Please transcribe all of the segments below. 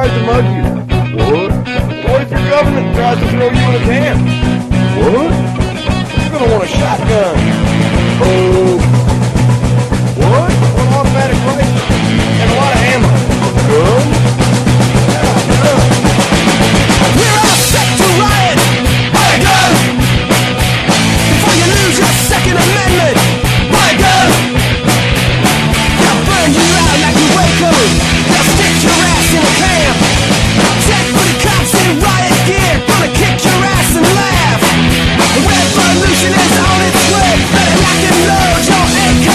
tries to mug you. What? Or if your government tries to throw you in a can. What? You're gonna want a shotgun. Oh. What? An automatic rifle. And a lot of ammo. Gun? Yeah, gun. We're all set to riot. Buy a gun. Before you lose your Second Amendment. Buy a gun. They'll burn you out like a Waco. They'll stick your ass in a camp. 10-foot cops in riot gear. Gonna kick your ass and laugh. The revolution is on its way. Better lock and load your AK.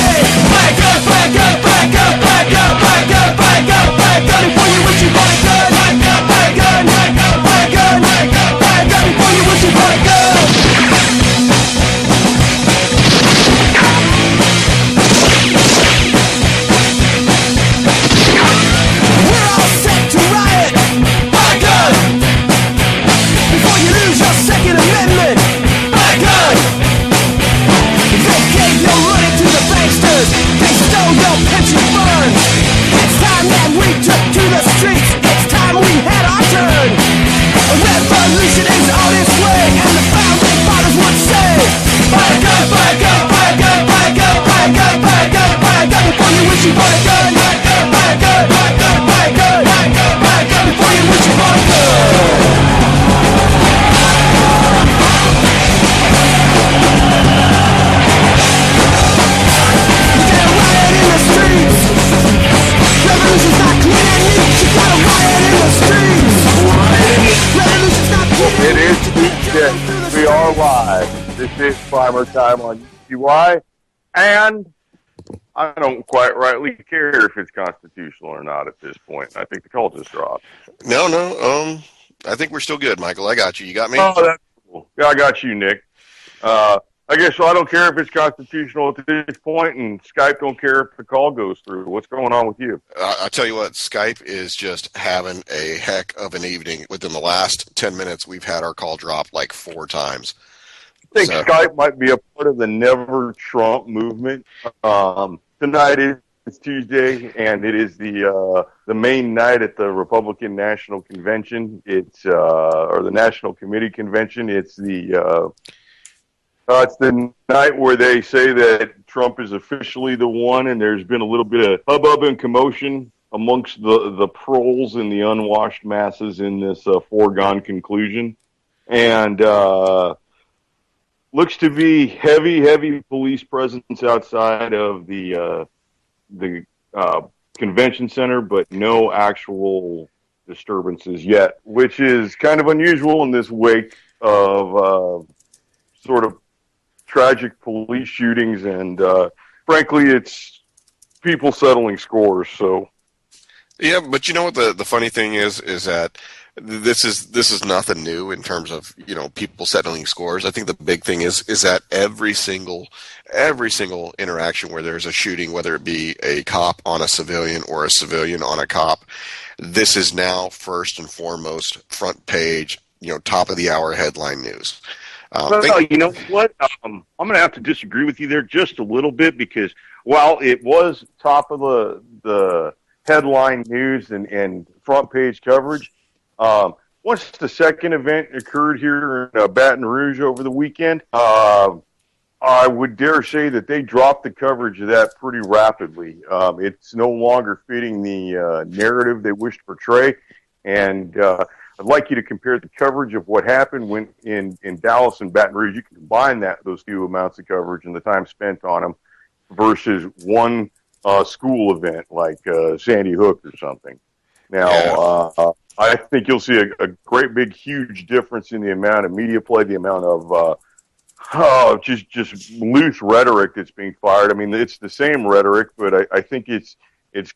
Buy a gun, buy a gun, buy a gun, buy a gun, buy a gun, buy a gun, buy a gun. Before you wish you bought a gun. Buy a gun, buy a gun, buy a gun, buy a gun, buy a gun, buy a gun. Before you wish you bought a gun. We're all set to riot. Buy a gun. Before you lose your Second Amendment. Buy a gun. They gave your money to the banksters. They stole your pension funds. It's time that we took to the streets. It's time we had our turn. A revolution is on its way, and the founding fathers would say, buy a gun, buy a gun, buy a gun, buy a gun, buy a gun, buy a gun, buy a gun. Before you wish you bought a gun. Buy a gun, buy a gun, buy a gun, buy a gun, buy a gun, buy a gun. Before you wish you bought a gun. You got a riot in the streets. Revolution's not clean and neat. You got a riot in the streets. Revolution's not clean and It neat. is Tuesday. We are live. This is PrimerTime on UCY. And I don't quite rightly care if it's constitutional or not at this point. I think the call just dropped. No, I think we're still good, Michael. I got you. You got me? Oh, that's cool. Yeah, I got you, Nick. I guess so I don't care if it's constitutional at this point, and Skype don't care if the call goes through. What's going on with you? I'll tell you what, Skype is just having a heck of an evening. Within the last 10 minutes, we've had our call drop like 4 times. I think Skype might be a part of the Never Trump movement. Tonight is Tuesday, and it is the main night at the Republican National Convention. It's or the National Committee Convention. It's the night where they say that Trump is officially the one, and there's been a little bit of hubbub and commotion amongst the proles and the unwashed masses in this foregone conclusion. And looks to be heavy police presence outside of the convention center, but no actual disturbances yet, which is kind of unusual in this wake of sort of tragic police shootings, and frankly, it's people settling scores. So, yeah, but you know what the funny thing is that this is nothing new in terms of people settling scores. I think the big thing is that every single interaction where there's a shooting, whether it be a cop on a civilian or a civilian on a cop, this is now first and foremost front page, top of the hour headline news. Well, you know what? I'm going to have to disagree with you there just a little bit, because while it was top of the headline news and front page coverage, once the second event occurred here in Baton Rouge over the weekend, I would dare say that they dropped the coverage of that pretty rapidly. It's no longer fitting the narrative they wish to portray, and I'd like you to compare the coverage of what happened when in Dallas and Baton Rouge. You can combine those two amounts of coverage and the time spent on them versus one school event like Sandy Hook or something. Now, I think you'll see a great big huge difference in the amount of media play, the amount of just loose rhetoric that's being fired. I mean, it's the same rhetoric, but I think it's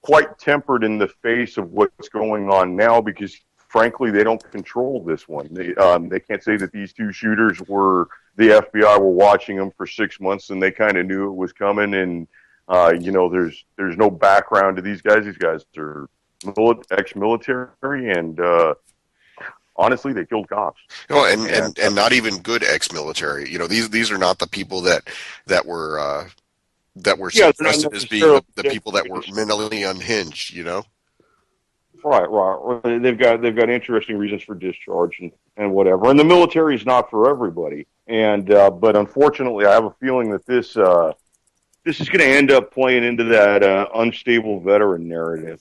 quite tempered in the face of what's going on now, because frankly, they don't control this one. They can't say that these two shooters the FBI were watching them for 6 months and they kind of knew it was coming. And, there's no background to these guys. These guys are ex-military, and honestly, they killed cops. And not even good ex-military. These are not the people that were suggested as being the people that were mentally unhinged. Right. They've got interesting reasons for discharge and whatever. And the military is not for everybody. And but unfortunately, I have a feeling that this is going to end up playing into that unstable veteran narrative.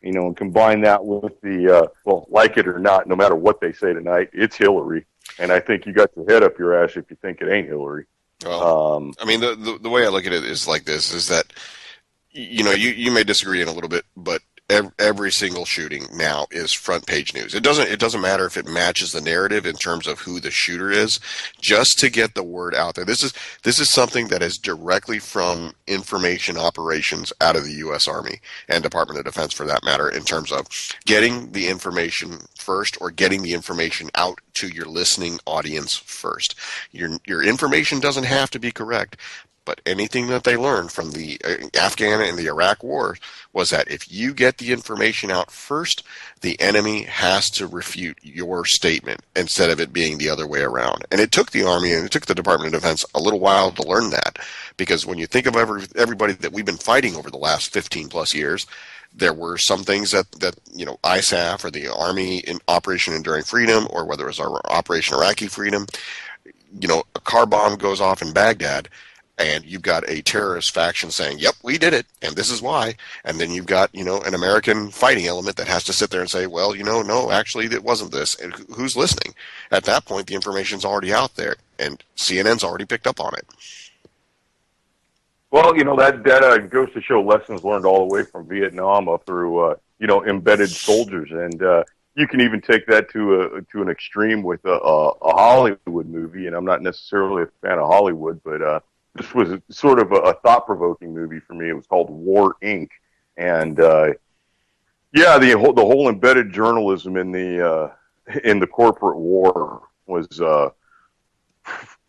And combine that with the well, like it or not, no matter what they say tonight, it's Hillary. And I think you got your head up your ass if you think it ain't Hillary. Well, I mean, the way I look at it is like this: is that you may disagree in a little bit, but every single shooting now is front page news. It doesn't matter if it matches the narrative in terms of who the shooter is, just to get the word out there. This is something that is directly from information operations out of the U.S. Army and Department of Defense, for that matter, in terms of getting the information first, or getting the information out to your listening audience first. Your information doesn't have to be correct, but anything that they learned from the Afghan and the Iraq war was that if you get the information out first, the enemy has to refute your statement instead of it being the other way around. And it took the Army and it took the Department of Defense a little while to learn that, because when you think of everybody that we've been fighting over the last 15 plus years, there were some things that ISAF or the Army in Operation Enduring Freedom, or whether it was our Operation Iraqi Freedom, a car bomb goes off in Baghdad, and you've got a terrorist faction saying, yep, we did it, and this is why. And then you've got, an American fighting element that has to sit there and say, well, no, actually, it wasn't this. And who's listening? At that point, the information's already out there, and CNN's already picked up on it. Well, that goes to show lessons learned all the way from Vietnam up through, embedded soldiers. And you can even take that to an extreme with a Hollywood movie. And I'm not necessarily a fan of Hollywood, but this was sort of a thought-provoking movie for me. It was called War, Inc. And the whole embedded journalism in the corporate war was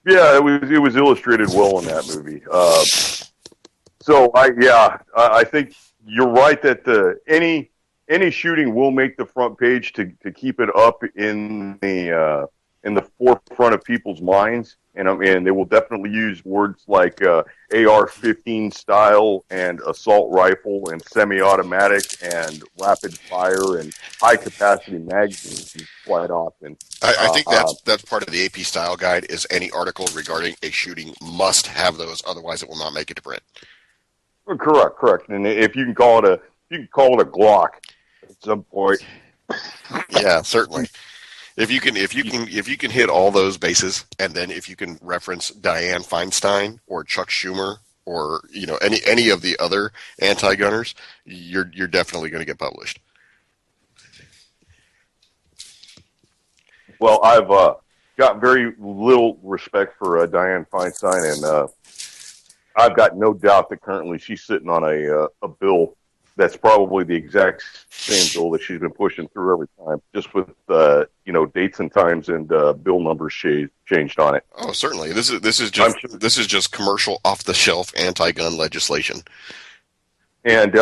it was illustrated well in that movie. So I think you're right that any shooting will make the front page to keep it up in the forefront of people's minds. And they will definitely use words like AR-15 style and assault rifle and semi-automatic and rapid fire and high-capacity magazines quite often. I think that's part of the AP style guide, is any article regarding a shooting must have those, otherwise it will not make it to print. Correct. And if you can call it a Glock at some point. Yeah, certainly. If you can hit all those bases, and then if you can reference Dianne Feinstein or Chuck Schumer or any of the other anti-gunners, you're definitely going to get published. Well, I've got very little respect for Dianne Feinstein, and I've got no doubt that currently she's sitting on a bill that's probably the exact same bill that she's been pushing through every time, just with dates and times and bill numbers changed on it. Oh, certainly. This is just commercial off the shelf anti-gun legislation. And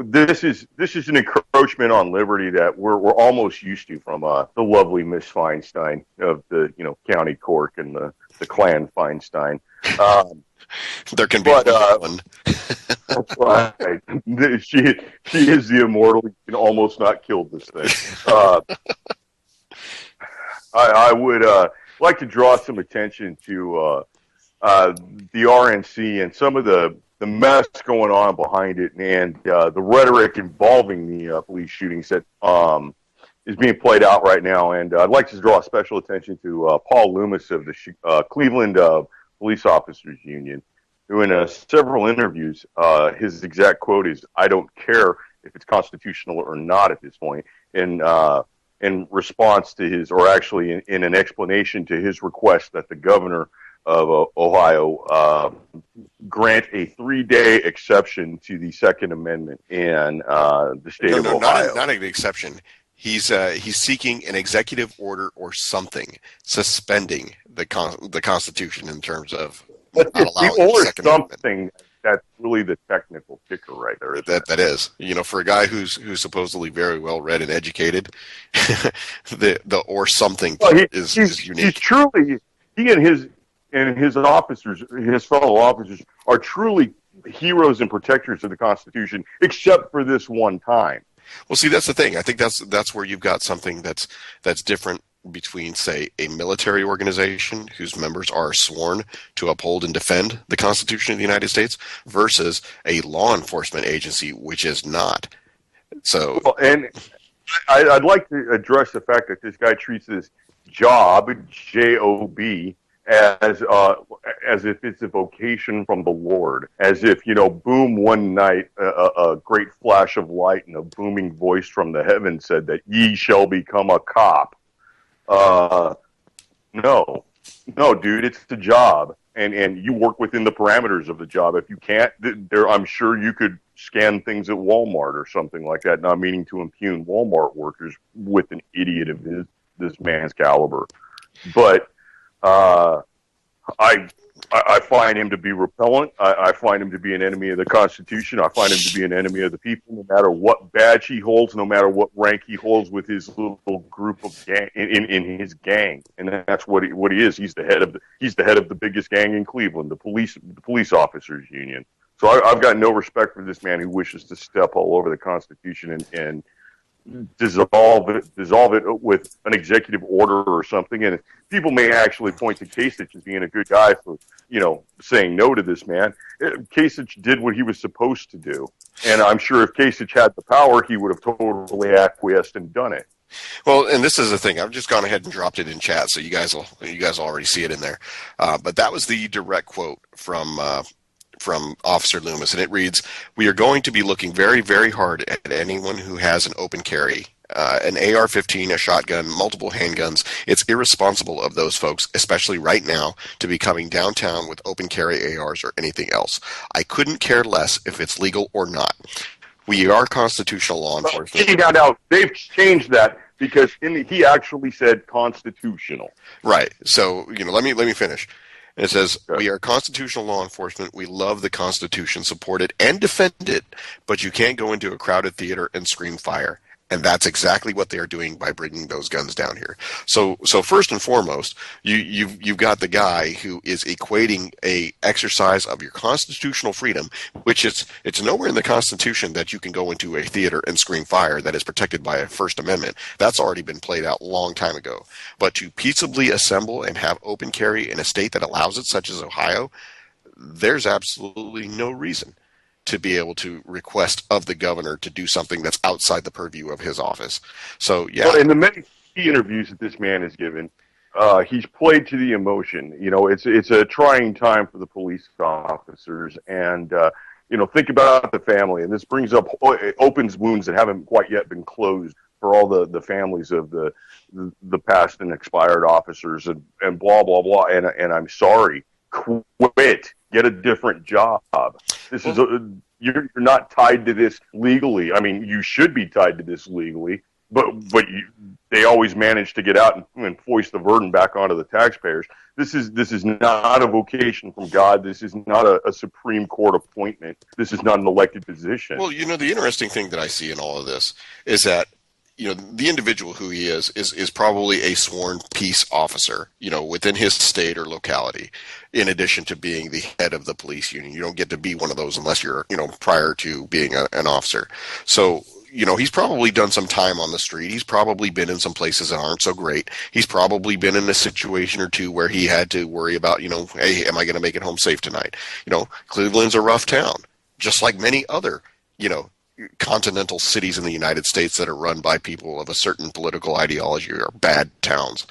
this is an encroachment on liberty that we're almost used to from the lovely Miss Feinstein of the County Cork and the Clan Feinstein. There can be one. That's right. She is the immortal. You can almost not kill this thing. I would like to draw some attention to the RNC and some of the mess going on behind it, and the rhetoric involving the police shootings that is being played out right now. And I'd like to draw special attention to Paul Loomis of the Cleveland Police Officers Union, who in several interviews, his exact quote is, "I don't care if it's constitutional or not at this point," in response to his, or actually in an explanation to his request that the governor of Ohio grant a 3-day exception to the Second Amendment in the state of Ohio. Not an exception. He's seeking an executive order or something suspending the Constitution in terms of not allowing the Second Amendment. That's really the technical kicker right there. That is, for a guy who's supposedly very well read and educated, the or something is unique. He's truly, he and his officers, his fellow officers, are truly heroes and protectors of the Constitution, except for this one time. Well, see, that's the thing. I think that's where you've got something that's different between, say, a military organization whose members are sworn to uphold and defend the Constitution of the United States versus a law enforcement agency, which is not. So, Well, and I'd like to address the fact that this guy treats this job, J-O-B, as if it's a vocation from the Lord, as if, boom, one night, a great flash of light and a booming voice from the heavens said that ye shall become a cop. No, dude, it's the job, and you work within the parameters of the job. If you can't, I'm sure you could scan things at Walmart or something like that. Not meaning to impugn Walmart workers with an idiot of this man's caliber, but I find him to be repellent. I find him to be an enemy of the Constitution. I find him to be an enemy of the people, no matter what badge he holds, no matter what rank he holds with his little group of gang in his gang. And that's what he is. He's the head of the biggest gang in Cleveland, the police officers union. So I've got no respect for this man who wishes to step all over the Constitution and dissolve it with an executive order or something. And people may actually point to Kasich as being a good guy for, saying no to this man. Kasich did what he was supposed to do. And I'm sure if Kasich had the power, he would have totally acquiesced and done it. well, and this is the thing. I've just gone ahead and dropped it in chat, so you guys already see it in there. But that was the direct quote from Officer Loomis, and it reads, "We are going to be looking very, very hard at anyone who has an open carry, an AR-15, a shotgun, multiple handguns. It's irresponsible of those folks, especially right now, to be coming downtown with open carry ARs or anything else. I couldn't care less if it's legal or not. We are constitutional law enforcement." Now, they've changed that because he actually said constitutional. Right. So, let me finish. It says, "We are constitutional law enforcement. We love the Constitution, support it, and defend it, but you can't go into a crowded theater and scream fire." And that's exactly what they are doing by bringing those guns down here. So first and foremost, you've got the guy who is equating a exercise of your constitutional freedom, which it's nowhere in the Constitution that you can go into a theater and scream fire that is protected by a First Amendment. That's already been played out a long time ago. But to peaceably assemble and have open carry in a state that allows it, such as Ohio, there's absolutely no reason to be able to request of the governor to do something that's outside the purview of his office. So, yeah. Well, in the many interviews that this man has given, he's played to the emotion. It's a trying time for the police officers, and think about the family. And this opens wounds that haven't quite yet been closed for all the families of the past and expired officers, and blah blah blah. And I'm sorry, quit. Get a different job. This is you're not tied to this legally. I mean, you should be tied to this legally, but they always manage to get out and foist the burden back onto the taxpayers. This is not a vocation from God. This is not a Supreme Court appointment. This is not an elected position. Well, the interesting thing that I see in all of this is that the individual who he is probably a sworn peace officer, within his state or locality, in addition to being the head of the police union. You don't get to be one of those unless you're, prior to being an officer. So, he's probably done some time on the street. He's probably been in some places that aren't so great. He's probably been in a situation or two where he had to worry about, hey, am I going to make it home safe tonight? Cleveland's a rough town, just like many other, continental cities in the United States that are run by people of a certain political ideology are bad towns.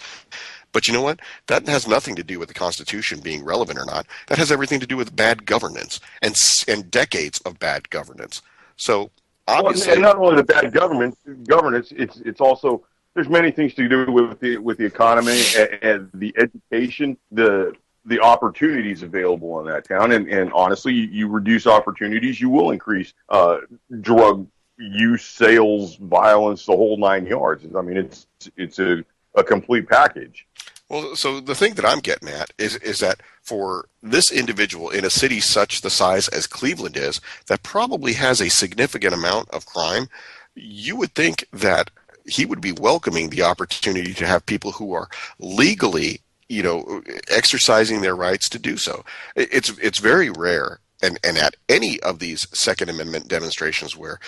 But you know what? That has nothing to do with the Constitution being relevant or not. That has everything to do with bad governance and decades of bad governance. So obviously, and not only the bad governance, it's also, there's many things to do with the economy and the education, the opportunities available in that town, and honestly, you reduce opportunities, you will increase drug use, sales, violence, the whole 9 yards. I mean, it's a complete package. Well, so the thing that I'm getting at is that for this individual in a city such the size as Cleveland is, that probably has a significant amount of crime, you would think that he would be welcoming the opportunity to have people who are legally exercising their rights to do so. It's very rare and at any of these Second Amendment demonstrations where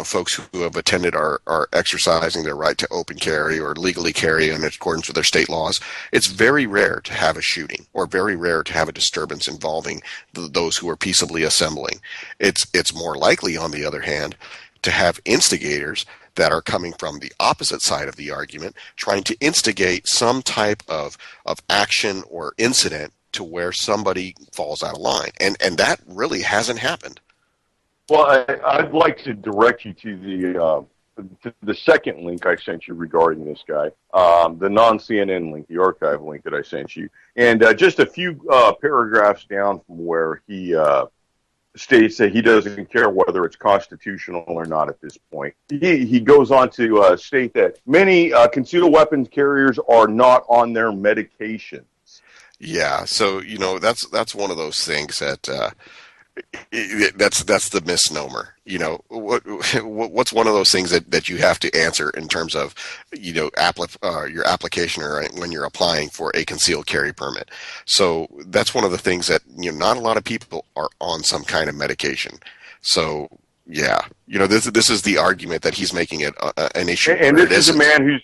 folks who have attended are exercising their right to open carry or legally carry in accordance with their state laws, it's very rare to have a shooting or very rare to have a disturbance involving those who are peaceably assembling. It's more likely, on the other hand, to have instigators that are coming from the opposite side of the argument, trying to instigate some type of action or incident to where somebody falls out of line. And that really hasn't happened. Well, I'd like to direct you to the second link I sent you regarding this guy, the non-CNN link, the archive link that I sent you. And just a few paragraphs down from where he states that he doesn't care whether it's constitutional or not at this point. He goes on to state that many concealed weapons carriers are not on their medication. Yeah, so that's one of those things that that's the misnomer. What's one of those things that you have to answer in terms of your application or when you're applying for a concealed carry permit. So that's one of the things that not a lot of people are on some kind of medication. So yeah, this is the argument that he's making it an issue. And this is a man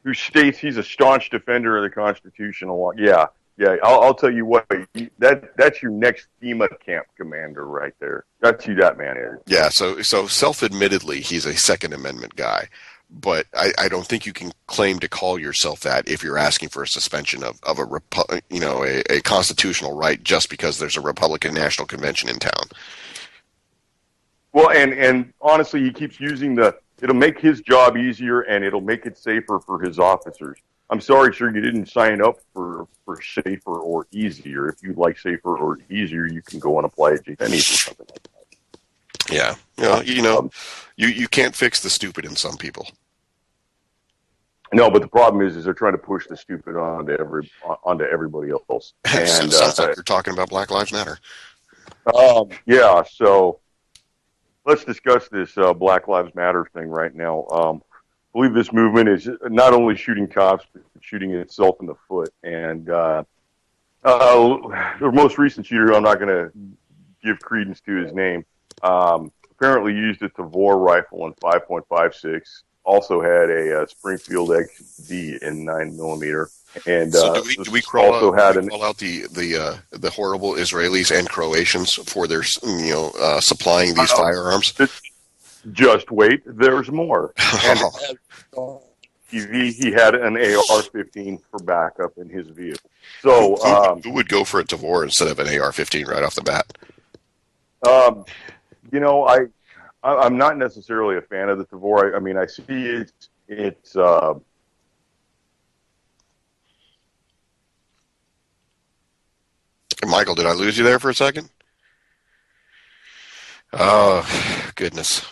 who states he's a staunch defender of the Constitutional law. Yeah. I'll tell you what. That's your next FEMA camp commander right there. That's who that man is. Yeah. So self-admittedly, he's a Second Amendment guy, but I don't think you can claim to call yourself that if you're asking for a suspension of a constitutional right just because there's a Republican National Convention in town. Well, and honestly, he keeps using it'll make his job easier and it'll make it safer for his officers. I'm sorry, sir, you didn't sign up for safer or easier. If you'd like safer or easier, you can go and apply at Jenny's or something like that. Yeah. You can't fix the stupid in some people. No, but the problem is they're trying to push the stupid onto everybody else. And sounds like you're talking about Black Lives Matter. Yeah, so let's discuss this Black Lives Matter thing right now. I believe this movement is not only shooting cops, but shooting itself in the foot. And the most recent shooter, I'm not going to give credence to his name, apparently used a Tavor rifle in 5.56, also had a Springfield XD in 9mm. And so do we call also out the horrible Israelis and Croatians for their supplying these firearms? Just wait, there's more. And he had an AR-15 for backup in his vehicle. So who would go for a Tavor instead of an AR-15 right off the bat? I'm not necessarily a fan of the Tavor. I mean, I see it's Michael, did I lose you there for a second? Oh, goodness.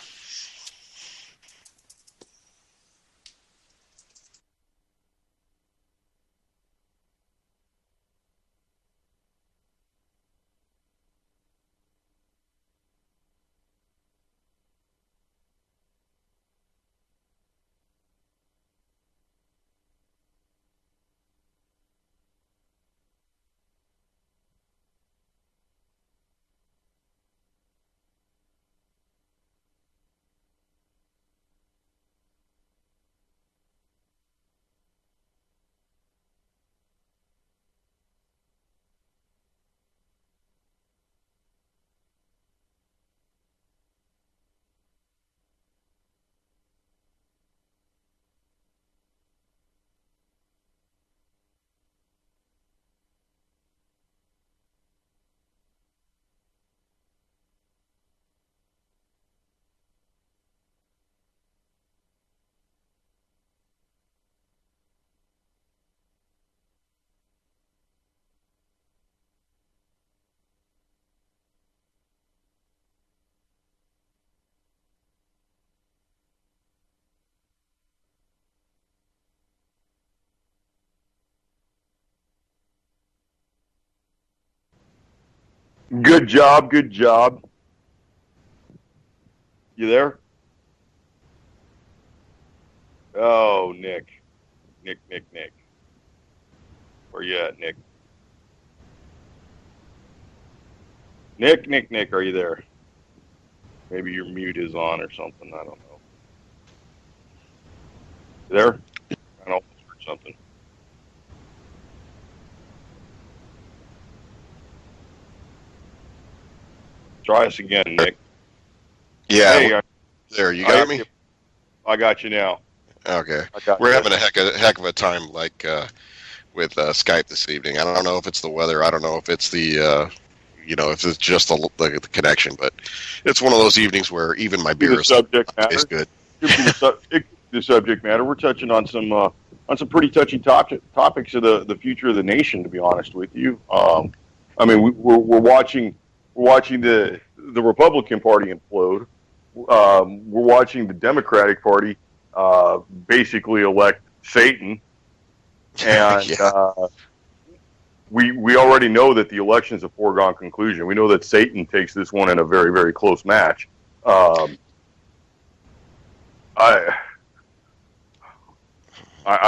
good job. You there? Oh, Nick. Where you at, Nick? Nick, are you there? Maybe your mute is on or something. I don't know. You there? I don't know or something. Try us again, Nick. Yeah, Hey, there, you got me? I got you now. Okay. We're having a heck of a time, like, with Skype this evening. I don't know if it's the weather. I don't know if it's the, if it's just the connection. But it's one of those evenings where even my beer tastes good. The subject matter. We're touching on some pretty touchy topics of the future of the nation. To be honest with you, I mean, we're watching the Republican Party implode. We're watching the Democratic Party basically elect Satan, and Yeah. we already know that the election's a foregone conclusion. We know that Satan takes this one in a very, very close match. I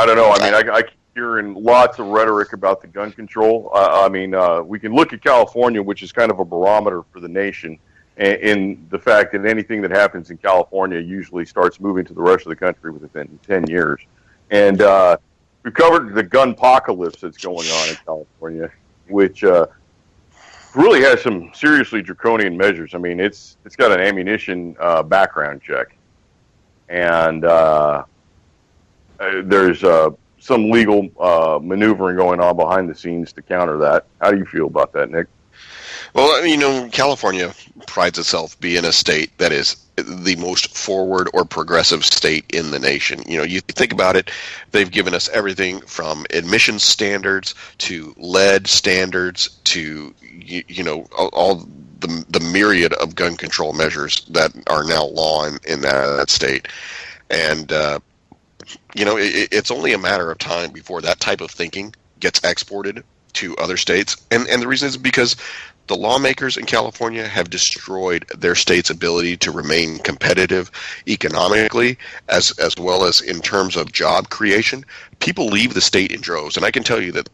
don't know. I mean, I keep hearing lots of rhetoric about the gun control. We can look at California, which is kind of a barometer for the nation, in the fact that anything that happens in California usually starts moving to the rest of the country within 10 years. And we've covered the gun apocalypse that's going on in California, which really has some seriously draconian measures. I mean, it's got an ammunition background check. And there's some legal maneuvering going on behind the scenes to counter that. How do you feel about that, Nick? Well, California prides itself being a state that is the most forward or progressive state in the nation. You think about it, they've given us everything from emissions standards to lead standards to, all the myriad of gun control measures that are now law in that state. And, it's only a matter of time before that type of thinking gets exported to other states. And the reason is because the lawmakers in California have destroyed their state's ability to remain competitive economically, as well as in terms of job creation. People leave the state in droves, and I can tell you that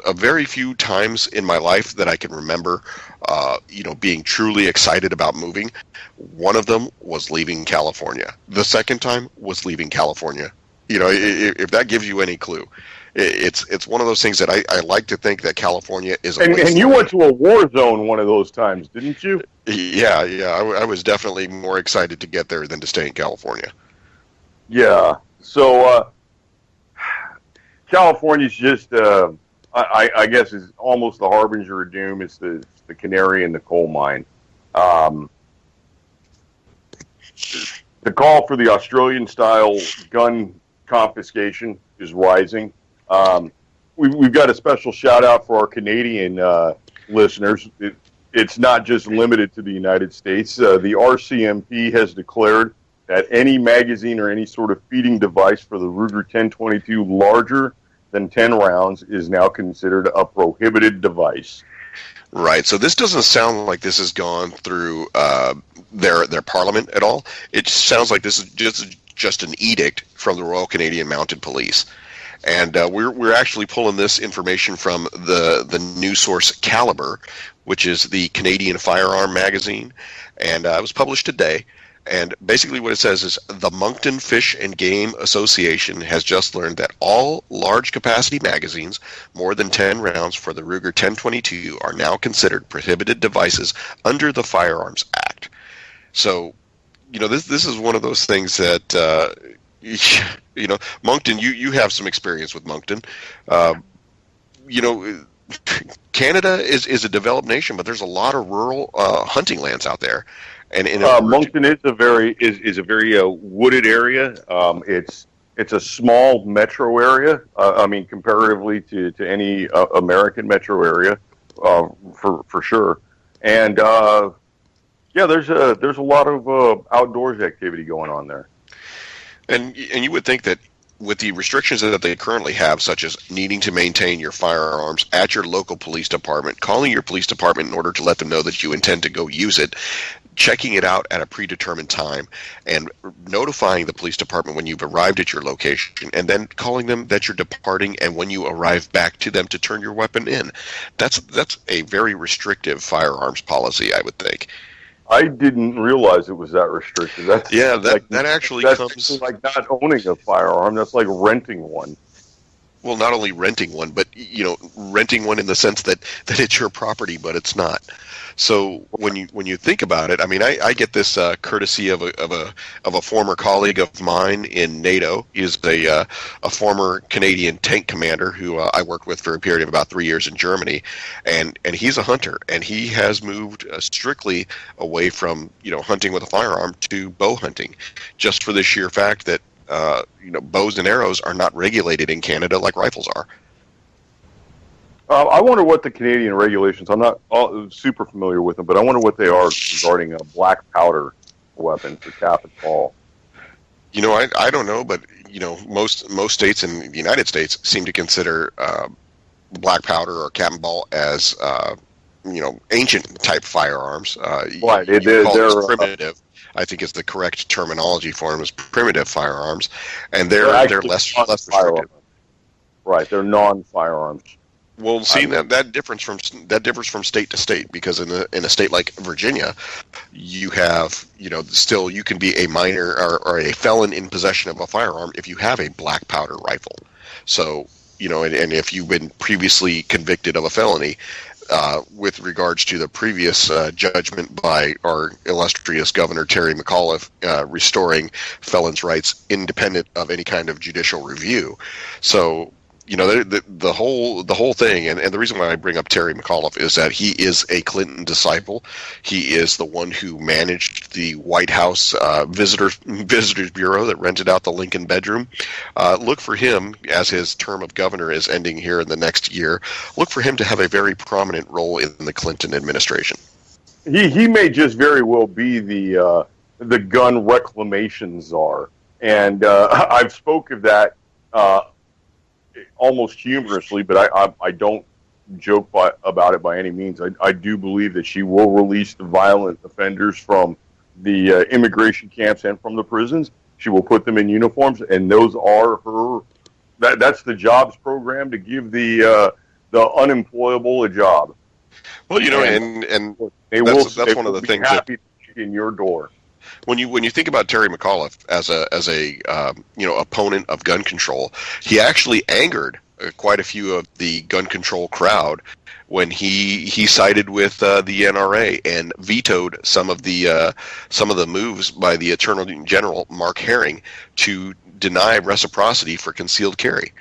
a very few times in my life that I can remember, being truly excited about moving. One of them was leaving California. The second time was leaving California. If that gives you any clue. It's one of those things that I like to think that California is a wasteland. And you went to a war zone one of those times, didn't you? Yeah. I was definitely more excited to get there than to stay in California. Yeah. So California's just, I guess, is almost the harbinger of doom. It's the canary in the coal mine. The call for the Australian-style gun confiscation is rising. We've got a special shout out for our Canadian listeners. It's not just limited to the United States. The RCMP has declared that any magazine or any sort of feeding device for the Ruger 1022 larger than 10 rounds is now considered a prohibited device. Right. So this doesn't sound like this has gone through their parliament at all. It sounds like this is just an edict from the Royal Canadian Mounted Police. And we're actually pulling this information from the news source Caliber, which is the Canadian firearm magazine, and it was published today. And basically what it says is the Moncton Fish and Game Association has just learned that all large capacity magazines, more than 10 rounds for the Ruger 1022, are now considered prohibited devices under the Firearms Act. So, this is one of those things that, Moncton, you have some experience with Moncton. Canada is a developed nation, but there's a lot of rural hunting lands out there. And Moncton is a very wooded area. It's a small metro area. Comparatively to any American metro area, for sure. And there's a lot of outdoors activity going on there. And you would think that with the restrictions that they currently have, such as needing to maintain your firearms at your local police department, calling your police department in order to let them know that you intend to go use it, checking it out at a predetermined time and notifying the police department when you've arrived at your location, and then calling them that you're departing and when you arrive back to them to turn your weapon in. That's a very restrictive firearms policy, I would think. I didn't realize it was that restricted. That's that actually comes like not owning a firearm. That's like renting one. Well, not only renting one, but renting one in the sense that it's your property, but it's not. So when you think about it, I mean, I get this courtesy of a former colleague of mine in NATO. He's a former Canadian tank commander who I worked with for a period of about 3 years in Germany, and he's a hunter, and he has moved strictly away from hunting with a firearm to bow hunting, just for the sheer fact that bows and arrows are not regulated in Canada like rifles are. I wonder what the Canadian regulations. I'm not super familiar with them, but I wonder what they are regarding a black powder weapon for cap and ball. I don't know, but most states in the United States seem to consider black powder or cap and ball as ancient type firearms. Right, they're primitive. I think is the correct terminology for them, is primitive firearms, and they're less restricted. Right, they're non-firearms. Well, see, that differs from state to state, because in a state like Virginia, you have still you can be a minor or a felon in possession of a firearm if you have a black powder rifle. So and if you've been previously convicted of a felony. With regards to the previous judgment by our illustrious Governor Terry McAuliffe restoring felons' rights independent of any kind of judicial review. So, the whole thing, and the reason why I bring up Terry McAuliffe is that he is a Clinton disciple. He is the one who managed the White House visitors bureau that rented out the Lincoln bedroom. Look for him, as his term of governor is ending here in the next year. Look for him to have a very prominent role in the Clinton administration. He may just very well be the gun reclamation czar, and I've spoke of that. Almost humorously, but I don't joke about it by any means. I do believe that she will release the violent offenders from the immigration camps and from the prisons. She will put them in uniforms, and those are her. That's the jobs program, to give the unemployable a job. Well, and that's one of the things happy to kick in your door. When you think about Terry McAuliffe as a opponent of gun control, he actually angered quite a few of the gun control crowd when he sided with the NRA and vetoed some of the moves by the Attorney General Mark Herring to deny reciprocity for concealed carry.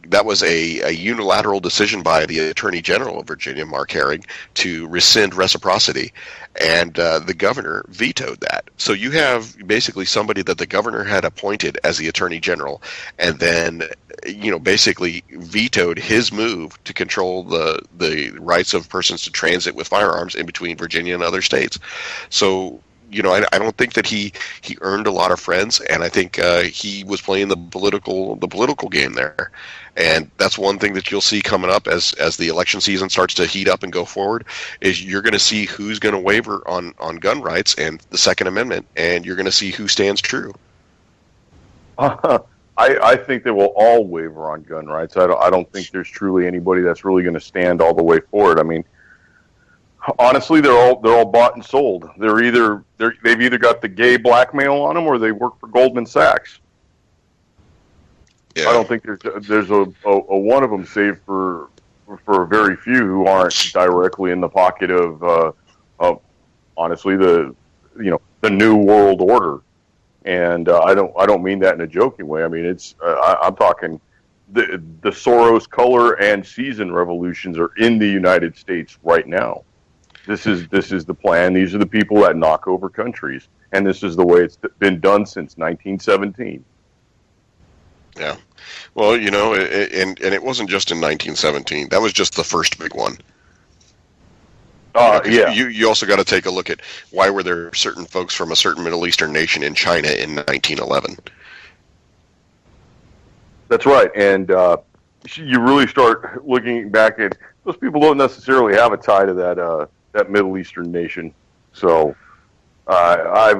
That was a unilateral decision by the Attorney General of Virginia, Mark Herring, to rescind reciprocity, and the governor vetoed that. So you have basically somebody that the governor had appointed as the Attorney General, and then basically vetoed his move to control the rights of persons to transit with firearms in between Virginia and other states. So I don't think that he earned a lot of friends, and I think he was playing the political game there. And that's one thing that you'll see coming up as the election season starts to heat up and go forward, is you're going to see who's going to waver on gun rights and the Second Amendment, and you're going to see who stands true. I think they will all waver on gun rights. I don't think there's truly anybody that's really going to stand all the way for it. I mean, honestly, they're all bought and sold. They've either got the gay blackmail on them, or they work for Goldman Sachs. Yeah. I don't think there's a one of them, save for a very few who aren't directly in the pocket of honestly the new world order. And I don't mean that in a joking way. I mean, it's I'm talking the Soros color and season revolutions are in the United States right now. This is the plan. These are the people that knock over countries, and this is the way it's been done since 1917. Yeah, well, and it wasn't just in 1917. That was just the first big one. Yeah. You also got to take a look at why were there certain folks from a certain Middle Eastern nation in China in 1911. That's right, and you really start looking back at those people don't necessarily have a tie to that Middle Eastern nation. So I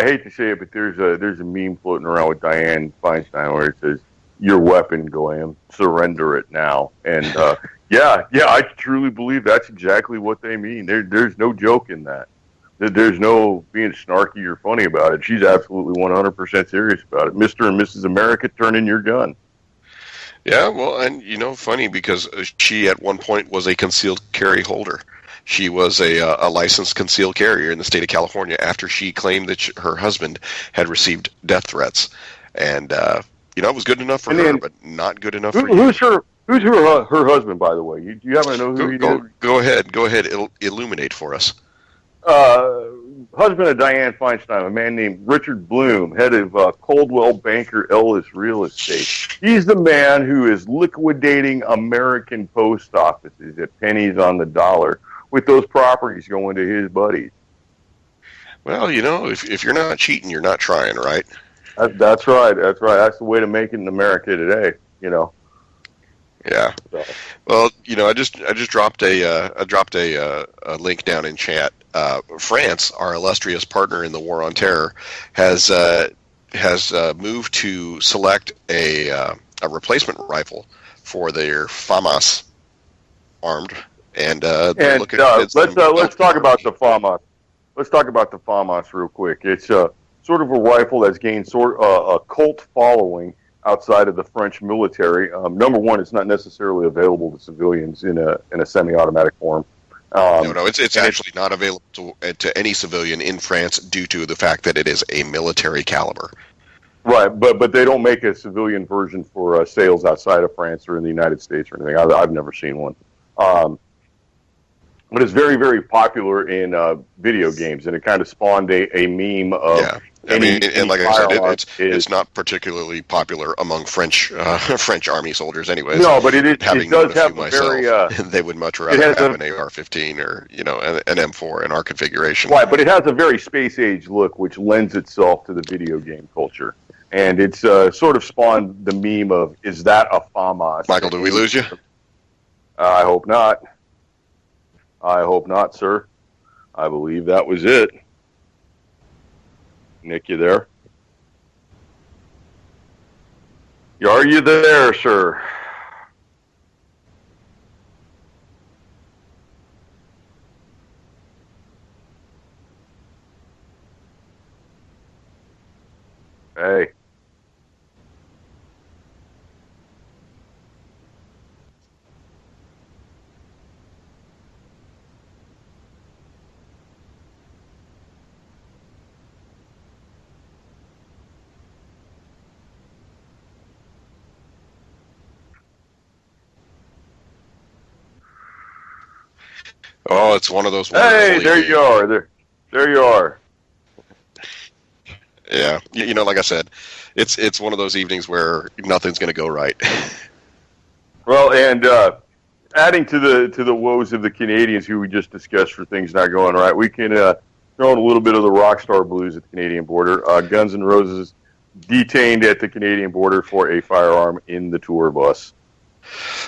hate to say it, but there's a meme floating around with Diane Feinstein where it says, "Your weapon, Glam, surrender it now." And yeah, I truly believe that's exactly what they mean. There's no joke in that. There's no being snarky or funny about it. She's absolutely 100% serious about it. Mr. and Mrs. America, turn in your gun. Yeah, well, and funny because she at one point was a concealed carry holder. She was a licensed concealed carrier in the state of California after she claimed that her husband had received death threats, and it was good enough for her, but not good enough for you. Who's her husband, by the way? Do you happen to know who he is? Go ahead, illuminate for us. Husband of Diane Feinstein, a man named Richard Bloom, head of Coldwell Banker Ellis Real Estate. He's the man who is liquidating American post offices at pennies on the dollar with those properties going to his buddies. Well, if you're not cheating, you're not trying, right? That's right. That's the way to make it in America today. Yeah. So. Well, I just dropped a link down in chat. France, our illustrious partner in the war on terror, has moved to select a replacement rifle for their FAMAS armed, and they're looking. Let's talk about the FAMAS. Let's talk about the FAMAS real quick. It's sort of a rifle that's gained a cult following outside of the French military. Number one, it's not necessarily available to civilians in a semi-automatic form. No, it's actually not available to any civilian in France due to the fact that it is a military caliber. Right, but they don't make a civilian version for sales outside of France or in the United States or anything. I've never seen one. But it's very, very popular in video games, and it kind of spawned a meme of. Yeah. And like I said, it's not particularly popular among French army soldiers, anyways. No, but it does have a very. They would much rather have an AR-15 or an M4 in our configuration. Right, but it has a very space age look, which lends itself to the video game culture, and it's sort of spawned the meme of, "Is that a FAMAS?" Michael, did we lose you? I hope not. I hope not, sir. I believe that was it. Nick, you there? Are you there, sir? Hey. Oh, it's one of those. Hey, there you are. There you are. Yeah, like I said, it's one of those evenings where nothing's going to go right. Well, and adding to the woes of the Canadians who we just discussed for things not going right, we can throw in a little bit of the rock star blues at the Canadian border. Guns N' Roses detained at the Canadian border for a firearm in the tour bus.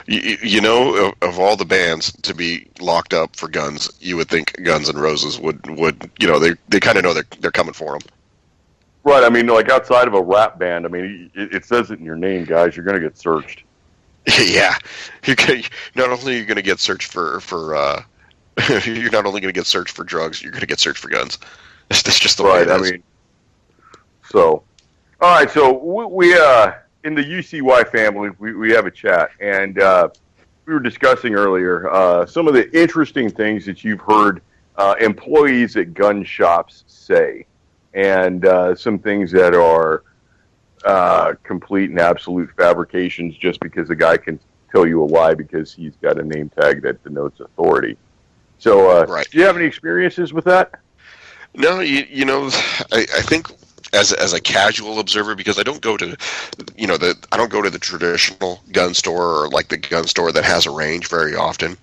Of all the bands to be locked up for guns, you would think Guns N' Roses would they kind of know they're coming for them. Right. I mean, like outside of a rap band, I mean, it says it in your name, guys. You're going to get searched. Yeah. Not only are you going to get searched for you're not only going to get searched for drugs, you're going to get searched for guns. That's just the way it is. I mean, so, all right. So we in the UCY family, we have a chat, and we were discussing earlier some of the interesting things that you've heard employees at gun shops say, and some things that are complete and absolute fabrications just because a guy can tell you a lie because he's got a name tag that denotes authority. So, right. Do you have any experiences with that? No, I think as a casual observer, because I don't go to the traditional gun store or like the gun store that has a range very often.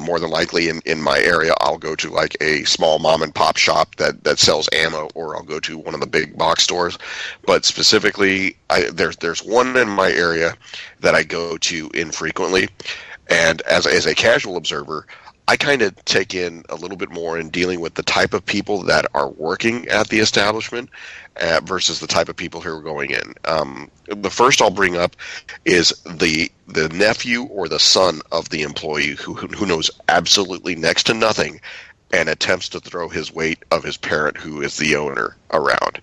More than likely in my area, I'll go to like a small mom and pop shop that sells ammo, or I'll go to one of the big box stores. But specifically, there's one in my area that I go to infrequently, and as a casual observer, I kind of take in a little bit more in dealing with the type of people that are working at the establishment versus the type of people who are going in. The first I'll bring up is the nephew or the son of the employee who knows absolutely next to nothing and attempts to throw his weight of his parent, who is the owner, around.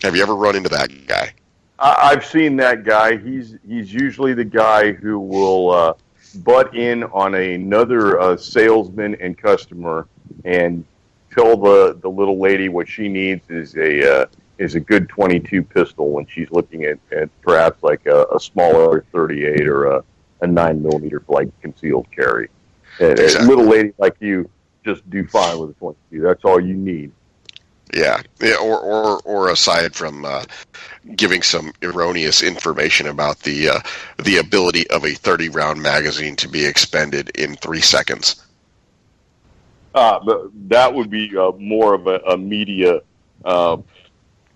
Have you ever run into that guy? I've seen that guy. He's usually the guy who will butt in on another salesman and customer and tell the little lady what she needs is a good 22 pistol when she's looking at perhaps like a smaller 38 or a 9mm for like concealed carry. Exactly. A little lady like you just do fine with a 22. That's all you need. Yeah. Or aside from giving some erroneous information about the ability of a 30-round magazine to be expended in 3 seconds. But that would be more of a media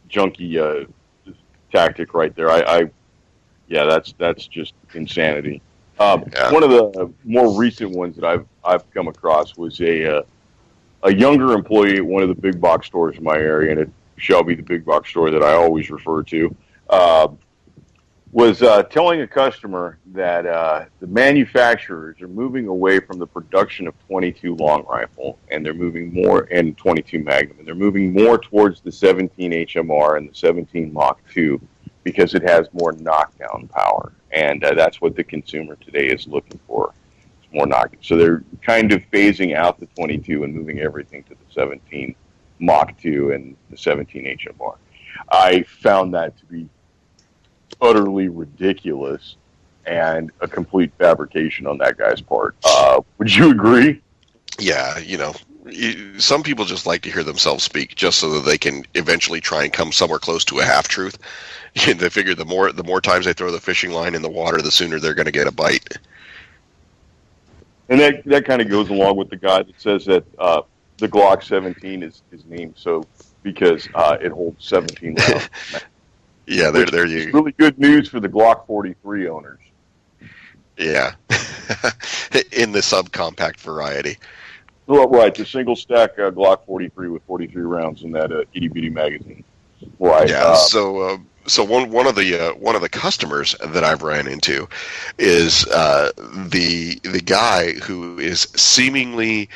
junkie tactic right there. That's just insanity. One of the more recent ones that I've come across was a younger employee at one of the big box stores in my area, and it shall be the big box store that I always refer to, was telling a customer that the manufacturers are moving away from the production of 22 long rifle, and they're moving more, and 22 Magnum, and they're moving more towards the 17 HMR and the 17 Mach 2 because it has more knockdown power, and that's what the consumer today is looking for. More knockdown. So they're kind of phasing out the 22 and moving everything to the 17 Mach 2 and the 17 HMR. I found that to be utterly ridiculous and a complete fabrication on that guy's part. Would you agree? Yeah, some people just like to hear themselves speak just so that they can eventually try and come somewhere close to a half-truth. They figure the more times they throw the fishing line in the water, the sooner they're going to get a bite. And that kind of goes along with the guy that says that the Glock 17 is named so because it holds 17 rounds. Yeah, there you go. Really good news for the Glock 43 owners. Yeah, in the subcompact variety. Well, right, the single stack Glock 43 with 43 rounds in that itty bitty magazine. Right. Yeah. So one of the customers that I've ran into is the guy who is seemingly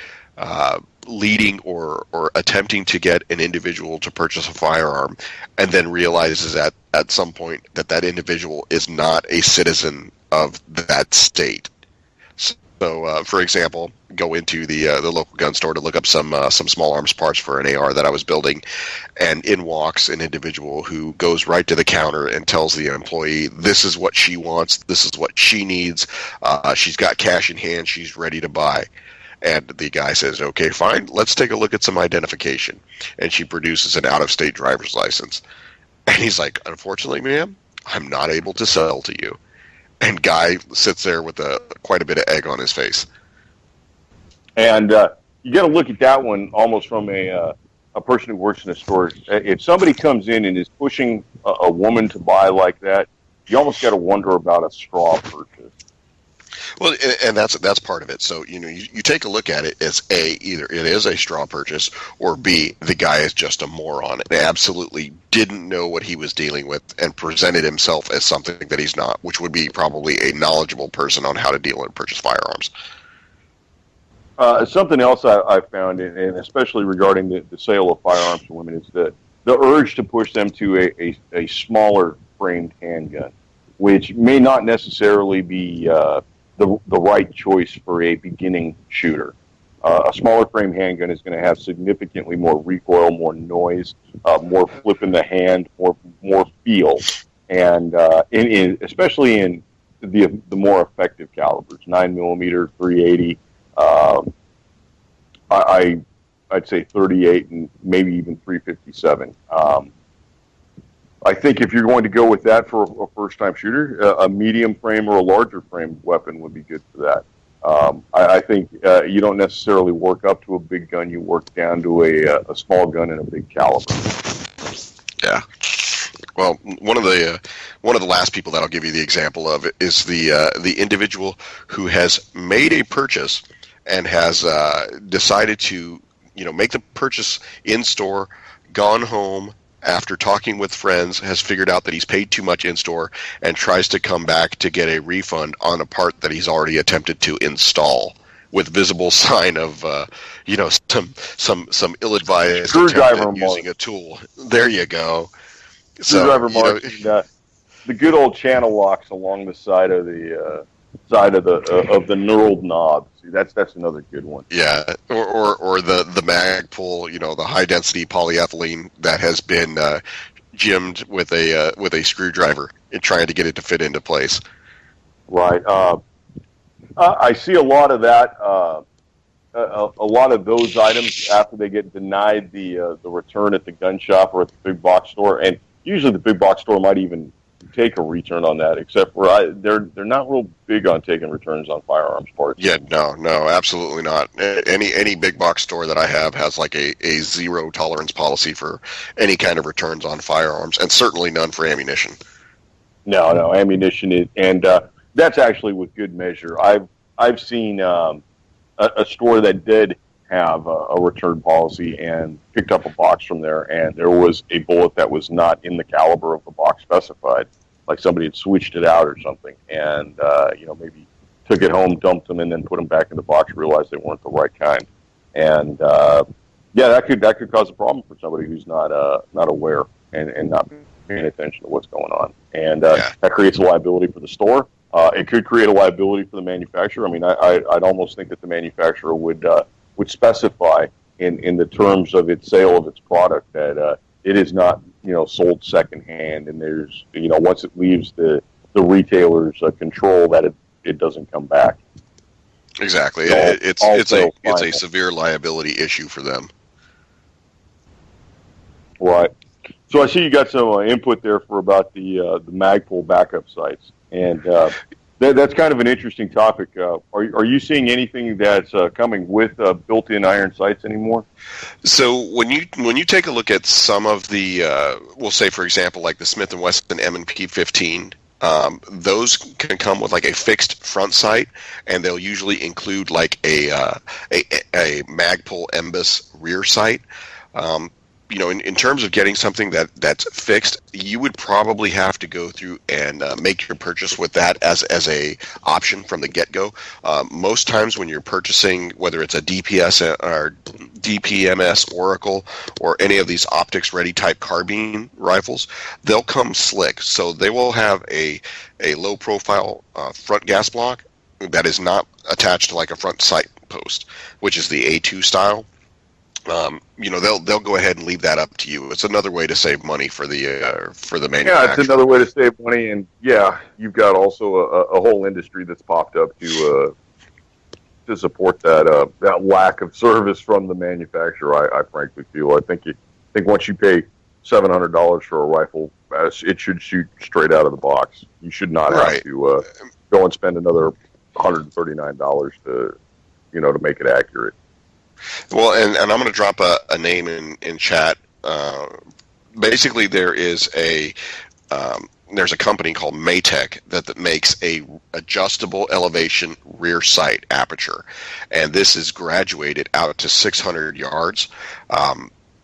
leading or attempting to get an individual to purchase a firearm, and then realizes at some point that individual is not a citizen of that state. So, for example, go into the local gun store to look up some small arms parts for an AR that I was building, and in walks an individual who goes right to the counter and tells the employee, "This is what she wants. This is what she needs. She's got cash in hand. She's ready to buy." And the guy says, "Okay, fine. Let's take a look at some identification." And she produces an out-of-state driver's license. And he's like, "Unfortunately, ma'am, I'm not able to sell to you." And guy sits there with quite a bit of egg on his face. And you got to look at that one almost from a person who works in a store. If somebody comes in and is pushing a woman to buy like that, you almost got to wonder about a straw purchase. Well, and that's part of it. So, you take a look at it as A, either it is a straw purchase, or B, the guy is just a moron and absolutely didn't know what he was dealing with and presented himself as something that he's not, which would be probably a knowledgeable person on how to deal and purchase firearms. Something else I found, and especially regarding the sale of firearms to women, is the urge to push them to a smaller framed handgun, which may not necessarily be the right choice for a beginning shooter. A smaller frame handgun is going to have significantly more recoil, more noise, more flip in the hand, more feel, and especially in the more effective calibers, 9mm, 380. I'd say 38 and maybe even 357. I think if you're going to go with that for a first-time shooter, a medium frame or a larger frame weapon would be good for that. I think you don't necessarily work up to a big gun; you work down to a small gun and a big caliber. Yeah. Well, one of the last people that I'll give you the example of is the individual who has made a purchase and has decided to, make the purchase in store, gone home after talking with friends, has figured out that he's paid too much in store, and tries to come back to get a refund on a part that he's already attempted to install, with visible sign of, some ill-advised Screwdriver attempt at using a tool. There you go. Screwdriver marks, and, the good old channel locks along the side of the knurled knob. See, that's another good one. Yeah, or the Magpul, the high density polyethylene that has been gemmed with a screwdriver and trying to get it to fit into place. Right. I see a lot of that. A lot of those items after they get denied the return at the gun shop or at the big box store, and usually the big box store might even take a return on that, except for they're not real big on taking returns on firearms parts. Yeah, no, absolutely not. Any big box store that I have has like a zero tolerance policy for any kind of returns on firearms, and certainly none for ammunition. No, ammunition is, and that's actually with good measure. I've seen a store that did have a return policy and picked up a box from there, and there was a bullet that was not in the caliber of the box specified, like somebody had switched it out or something, and maybe took it home, dumped them, and then put them back in the box, realized they weren't the right kind, and that could cause a problem for somebody who's not aware and not paying attention to what's going on, and that creates a liability for the store. It could create a liability for the manufacturer. I mean, I'd almost think that the manufacturer would specify in the terms of its sale of its product that it is not sold secondhand, and there's once it leaves the retailer's control that it doesn't come back. Exactly, So it's a severe liability issue for them. Right. So I see you got some input there for about the Magpul backup sites, and that's kind of an interesting topic. Are you seeing anything that's coming with built-in iron sights anymore? So when you take a look at some of the, we'll say for example, like the Smith & Wesson M&P 15, those can come with like a fixed front sight, and they'll usually include like a Magpul Embus rear sight. In terms of getting something that's fixed, you would probably have to go through and make your purchase with that as a option from the get-go. Most times when you're purchasing, whether it's a DPS or DPMS Oracle or any of these optics-ready type carbine rifles, they'll come slick. So they will have a low-profile front gas block that is not attached to like a front sight post, which is the A2 style. They'll go ahead and leave that up to you. It's another way to save money for the manufacturer. Yeah, it's another way to save money, and you've got also a whole industry that's popped up to support that lack of service from the manufacturer. I frankly feel. I think once you pay $700 for a rifle, it should shoot straight out of the box. You should not have to go and spend another $139 to make it accurate. Well, and I'm going to drop a name in chat. Basically, there's a company called Maytech that makes a adjustable elevation rear sight aperture, and this is graduated out to 600 yards.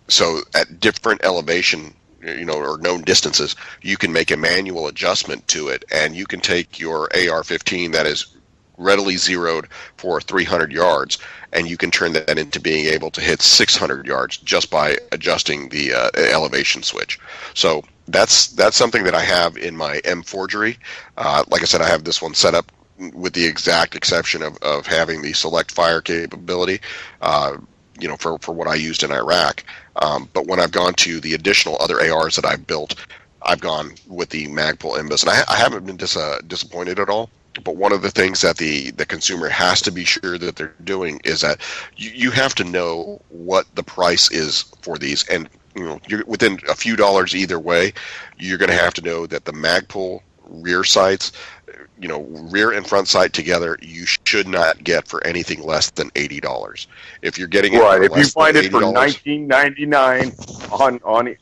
So at different elevation, or known distances, you can make a manual adjustment to it, and you can take your AR-15 that is readily zeroed for 300 yards, and you can turn that into being able to hit 600 yards just by adjusting the elevation switch. So that's something that I have in my M Forgery. Like I said, I have this one set up with the exact exception of having the select fire capability, for what I used in Iraq. But when I've gone to the additional other ARs that I've built, I've gone with the Magpul Embus, and I haven't been disappointed at all. But one of the things that the consumer has to be sure that they're doing is that you have to know what the price is for these, and you're within a few dollars either way. You're going to have to know that the Magpul rear sights, rear and front sight together, you should not get for anything less than $80. If you're getting it right, if you less find than it for $80, $19.99 on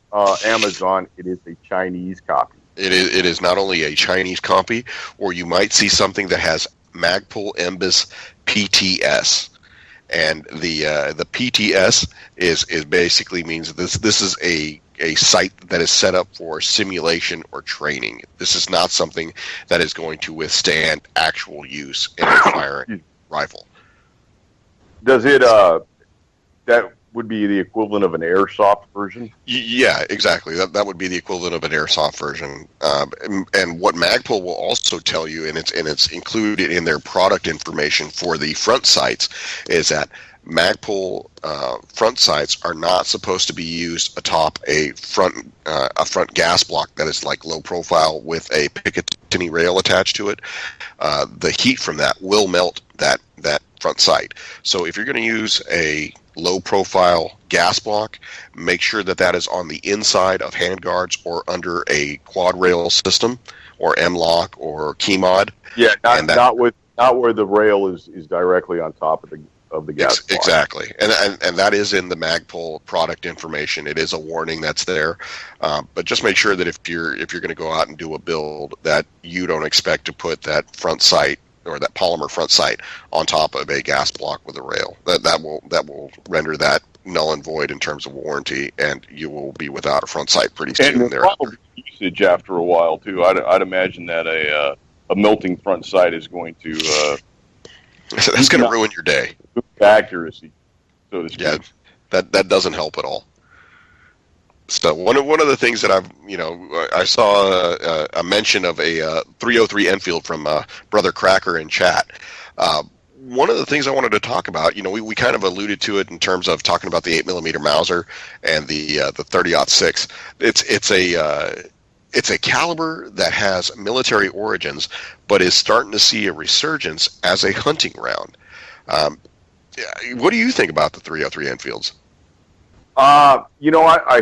Amazon, it is a Chinese copy. It is not only a Chinese copy, or you might see something that has Magpul Embus PTS. And the PTS is basically means this is a site that is set up for simulation or training. This is not something that is going to withstand actual use in a firing rifle. Does it, that would be the equivalent of an airsoft version? Yeah, exactly. That would be the equivalent of an airsoft version. And what Magpul will also tell you, and it's included in their product information for the front sights, is that Magpul front sights are not supposed to be used atop a front gas block that is like low profile with a Picatinny rail attached to it. The heat from that will melt that front sight. So if you're going to use a low profile gas block, make sure that is on the inside of handguards or under a quad rail system or M-lock or key mod. Yeah, not where the rail is directly on top of the gas block. Exactly, and that is in the Magpul product information. It is a warning that's there, but just make sure that if you're going to go out and do a build, that you don't expect to put that front sight or that polymer front sight on top of a gas block with a rail. That will render that null and void in terms of warranty, and you will be without a front sight pretty soon. And probably usage after a while too. I'd imagine that a melting front sight is going to that's going to ruin your day. Accuracy, so to speak. Yeah, that doesn't help at all. So one of the things that I saw a mention of a 303 Enfield from Brother Cracker in chat. One of the things I wanted to talk about, we kind of alluded to it in terms of talking about the 8mm Mauser and the 30-06. It's a caliber that has military origins, but is starting to see a resurgence as a hunting round. What do you think about the 303 Enfields? I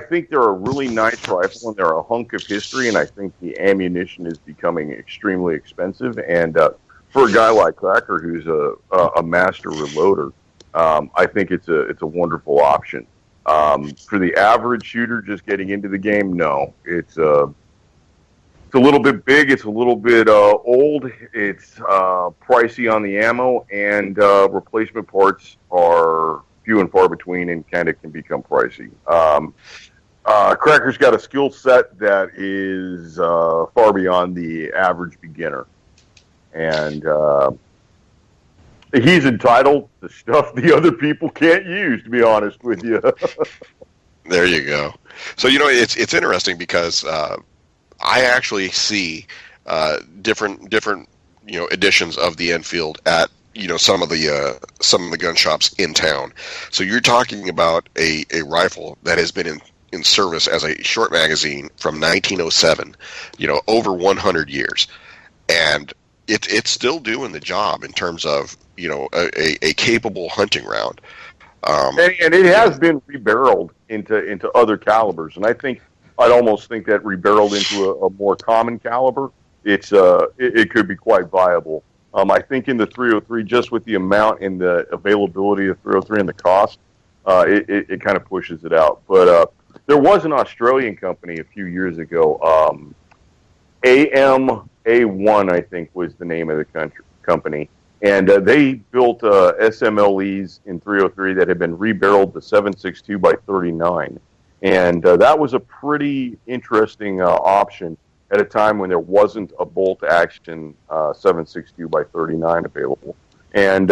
think they're a really nice rifle, and they're a hunk of history, and I think the ammunition is becoming extremely expensive. And for a guy like Cracker, who's a master reloader, I think it's a wonderful option. For the average shooter just getting into the game, no. It's a little bit big, it's a little bit old, it's pricey on the ammo, and replacement parts are few and far between and kind of can become pricey. Cracker's got a skill set that is far beyond the average beginner. And he's entitled to stuff the other people can't use, to be honest with you. There you go. So, it's interesting because I actually see different editions of the Enfield at some of the gun shops in town. So you're talking about a rifle that has been in service as a short magazine from 1907, over 100 years, and it's still doing the job in terms of a capable hunting round. And it has been rebarreled into other calibers, and I'd almost think that rebarreled into a more common caliber, it could be quite viable. I think in the 303, just with the amount and the availability of 303 and the cost, it kind of pushes it out. But there was an Australian company a few years ago, AMA1, I think was the name of the company, and they built SMLEs in 303 that had been rebarreled to 7.62 by 39, and that was a pretty interesting option at a time when there wasn't a bolt-action 7.62 by 39 available. And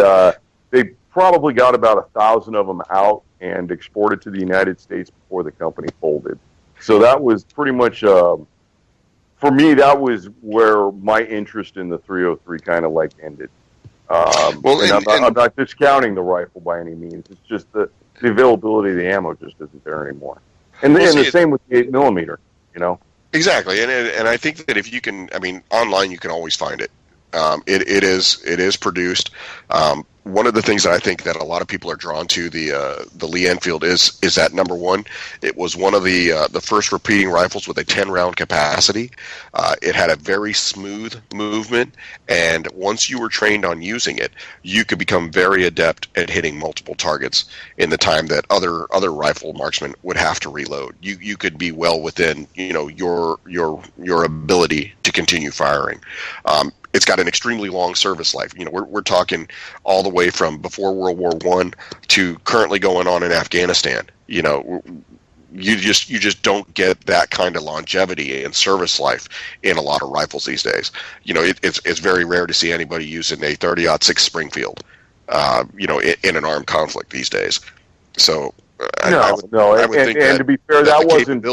they probably got about 1,000 of them out and exported to the United States before the company folded. So that was pretty much, for me, that was where my interest in the 303 kind of ended. I'm not discounting the rifle by any means. It's just the availability of the ammo just isn't there anymore. And the same with the 8mm, Exactly, and I think that if you can, online you can always find it. It is produced. One of the things that I think that a lot of people are drawn to the Lee Enfield is that, number one, it was one of the first repeating rifles with a 10-round capacity. It had a very smooth movement, and once you were trained on using it, you could become very adept at hitting multiple targets in the time that other rifle marksmen would have to reload. You could be well within your ability to continue firing. it's got an extremely long service life. You know, we're talking all the way from before World War I to currently going on in Afghanistan. You know, you just don't get that kind of longevity and service life in a lot of rifles these days. You know, it's very rare to see anybody using a 30-06 Springfield, you know, in an armed conflict these days. So I would think and to be fair, that wasn't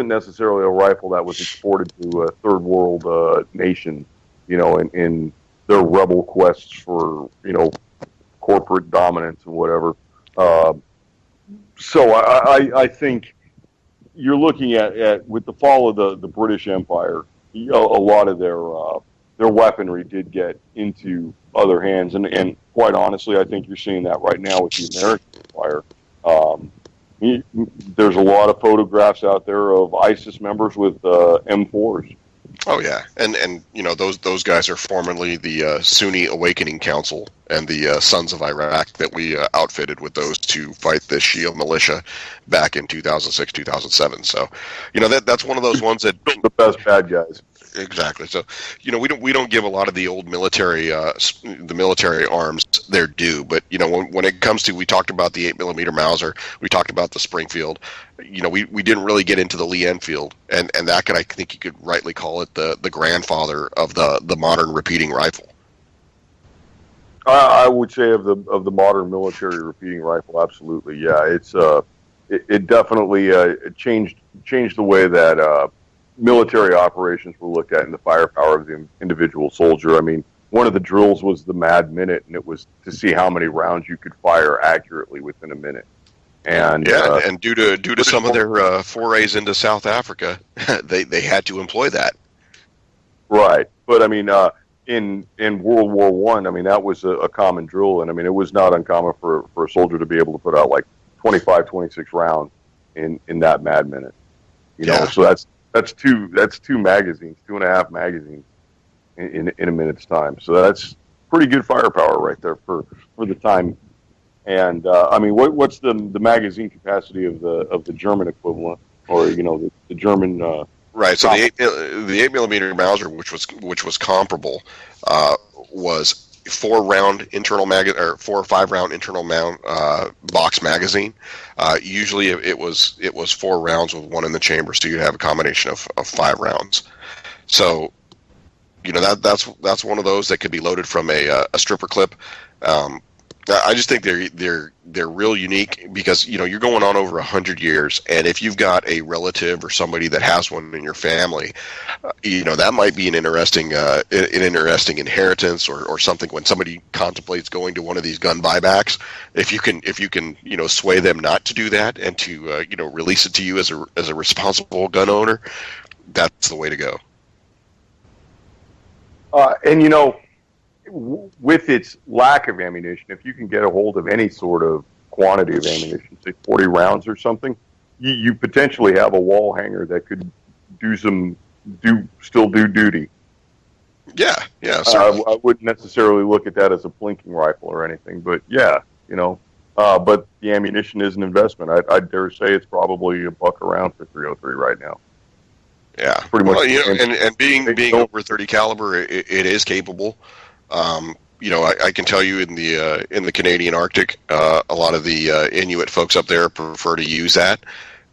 necessarily a rifle that was exported to a third world nation, you know, in their rebel quests for, you know, corporate dominance and whatever. So I think you're looking at with the fall of the British Empire, you know, a lot of their weaponry did get into other hands, and quite honestly, I think you're seeing that right now with the American Empire. There's a lot of photographs out there of ISIS members with M4s. Oh yeah, and you know those guys are formerly the Sunni Awakening Council and the Sons of Iraq that we outfitted with those to fight the Shia militia back in 2006, 2007. So, you know that's one of those ones that the best bad guys. Exactly. So, you know, we don't give a lot of the old military the military arms their due, but you know when it comes to, we talked about the 8mm Mauser, we talked about the Springfield. You know, we didn't really get into the Lee Enfield, and that I think you could rightly call it the grandfather of the modern repeating rifle. I would say of the modern military repeating rifle, absolutely, yeah. It definitely changed the way that military operations were looked at in the firepower of the individual soldier. I mean, one of the drills was the mad minute, and it was to see how many rounds you could fire accurately within a minute. And and due to some of their forays into South Africa, they had to employ that. Right, but I mean, in World War I mean that was a common drill, and I mean it was not uncommon for a soldier to be able to put out like 25, 26 rounds in that mad minute. You know, so that's two magazines, 2.5 magazines in a minute's time. So that's pretty good firepower right there for the time. And I mean, what's the magazine capacity of the German equivalent, or you know the German? Right. So the 8mm Mauser, which was comparable, was 4 or 5 round internal box magazine. Usually it was 4 rounds with 1 in the chamber, so you'd have a combination of 5 rounds. So, you know, that's one of those that could be loaded from a stripper clip. I just think they're real unique because, you know, you're going on over 100 years, and if you've got a relative or somebody that has one in your family, you know, that might be an interesting inheritance or something when somebody contemplates going to one of these gun buybacks. If you can you know, sway them not to do that and to you know, release it to you as a responsible gun owner, that's the way to go. And you know, with its lack of ammunition, if you can get a hold of any sort of quantity of ammunition, say 40 rounds or something, you potentially have a wall hanger that could still do duty. Yeah. I wouldn't necessarily look at that as a blinking rifle or anything, but yeah, you know. But the ammunition is an investment. I dare say it's probably $1 a round for 303 right now. Yeah, pretty much. Well, you know, and being over 30 caliber, it is capable. You know, I can tell you in the Canadian Arctic, a lot of the Inuit folks up there prefer to use that.